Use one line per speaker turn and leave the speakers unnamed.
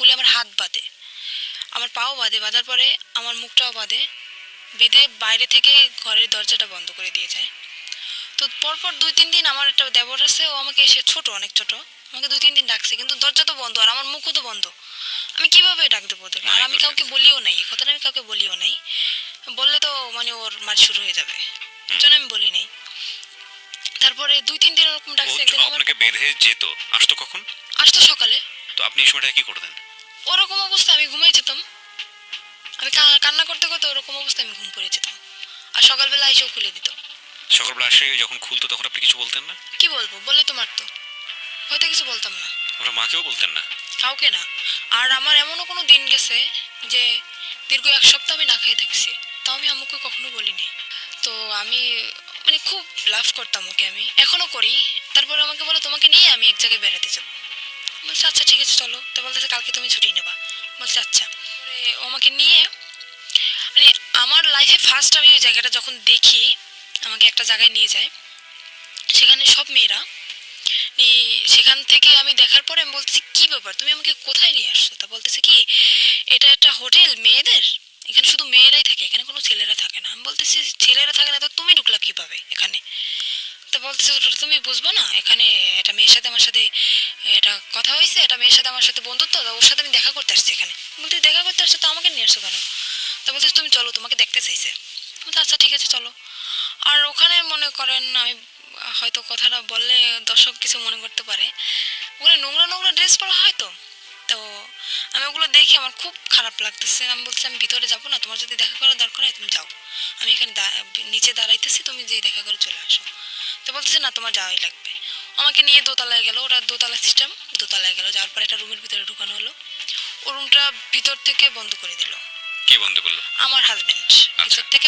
খুলে আমার হাত বাঁধে, আমার পাও বাঁধে, বাঁধার পরে আমার মুখটাও বাঁধে, বেঁধে বাইরে থেকে ঘরের দরজাটা বন্ধ করে দিয়ে যায়। তো পরপর 2-3 দিন আমার একটা দেবর আছে, ও আমাকে এসে, ছোট অনেক ছোট, আমাকে 2-3 দিন ডাকছে, কিন্তু দরজা তো বন্ধ আর আমার মুখও তো বন্ধ। আমি কিভাবে ডাক দেবো ওদেরকে? আর আমি কাউকে বলিও নাই, এই কথাটা আমি কাউকে বলিও নাই, বললে তো মানে ওর মার শুরু হয়ে যাবে, এর জন্য আমি বলি নাই। তারপরে 2-3 দিন ওরকম ডাকছে। একদিন আমার
আপনাকে বেঁধে যেত, আসতো কখন?
আসতো সকালে।
তো আপনি এই সময়টা কি করতেন?
ওরকম অবস্থা আমি ঘুমাই যেতাম, আমি কান্না করতে করতে ওরকম অবস্থায় আমি ঘুম পড়ে যেতাম, আর সকালবেলা এসেও খুলে দিত।
সকালবেলা আসে যখন খুলতো তখন আপনি কিছু বলতেন না?
কি বলবো, বললে তো মারতো, হয়তো কিছু বলতাম না।
আপনার মাকেও বলতেন না?
কাউকে না। আর আমার এমনও কোনো দিন গেছে যে দীর্ঘ 1 সপ্তাহ আমি না খেয়ে থাকছি, তাও আমি আম্মুকে কখনো বলিনি। তো আমি মানে খুব লাভ করতাম ওকে, আমি এখনো করি। তারপরে আমাকে বলে তোমাকে নিয়ে আমি এক জায়গায় বেড়াতে যাবো। বলছে আচ্ছা ঠিক আছে চলো। তো বলতেছে কালকে তুমি ছুটি নেবা। বলছে আচ্ছা। পরে ও আমাকে নিয়ে, মানে আমার লাইফে ফার্স্ট আমি ওই জায়গাটা যখন দেখি, আমাকে একটা জায়গায় নিয়ে যায়, সেখানে সব মেয়েরা। সেখান থেকে আমি দেখার পরে আমি বলতেছি কি ব্যাপার, তুমি আমাকে কোথায় নিয়ে আসছো? তা বলতেছে কি, এটা একটা হোটেল মেয়েদের, এখানে শুধু মেয়েরাই থাকে, এখানে কোনো ছেলেরা থাকে না। আমি বলতেছি ছেলেরা থাকে না তো তুমি ঢুকলা কিভাবে এখানে? তা বলতেছে ওটা তুমি বুঝবো না, এখানে একটা মেয়ের সাথে আমার সাথে এটা কথা হয়েছে, একটা মেয়ের সাথে আমার সাথে বন্ধুত্ব, তো ওর সাথে আমি দেখা করতে আসছি এখানে। বলতে দেখা করতে আসছো তো আমাকে নিয়ে আসছো কেন? তা বলতেছে তুমি চলো, তোমাকে দেখতে চাইছে। বলতে আচ্ছা ঠিক আছে চলো। আর ওখানে মনে করেন আমি হয়তো কথাটা বললে দর্শক কিছু মনে করতে পারে, ওখানে নোংরা নোংরা ড্রেস পরা হয় তো। তো আমি ওগুলো দেখে আমার খুব খারাপ লাগতেছে, আমি বলছি আমি ভিতরে যাবো না, তোমার যদি দেখা করার দরকার হয় তুমি যাও, আমি এখানে নিচে দাঁড়াইতেছি, তুমি যে দেখা করে চলে আসো। তো বলতেছে না তোমার যাওয়াই লাগবে। আমাকে নিয়ে দোতলায় গেল, ওরা দোতলা সিস্টেম, দোতলায় গেল, যাওয়ার পর একটা রুমের ভিতরে ঢুকানো হলো। ও রুমটা ভিতর থেকে বন্ধ করে দিল।
কে বন্ধ করলো?
আমার হাজবেন্ড
আচ্ছা।
ভিতর থেকে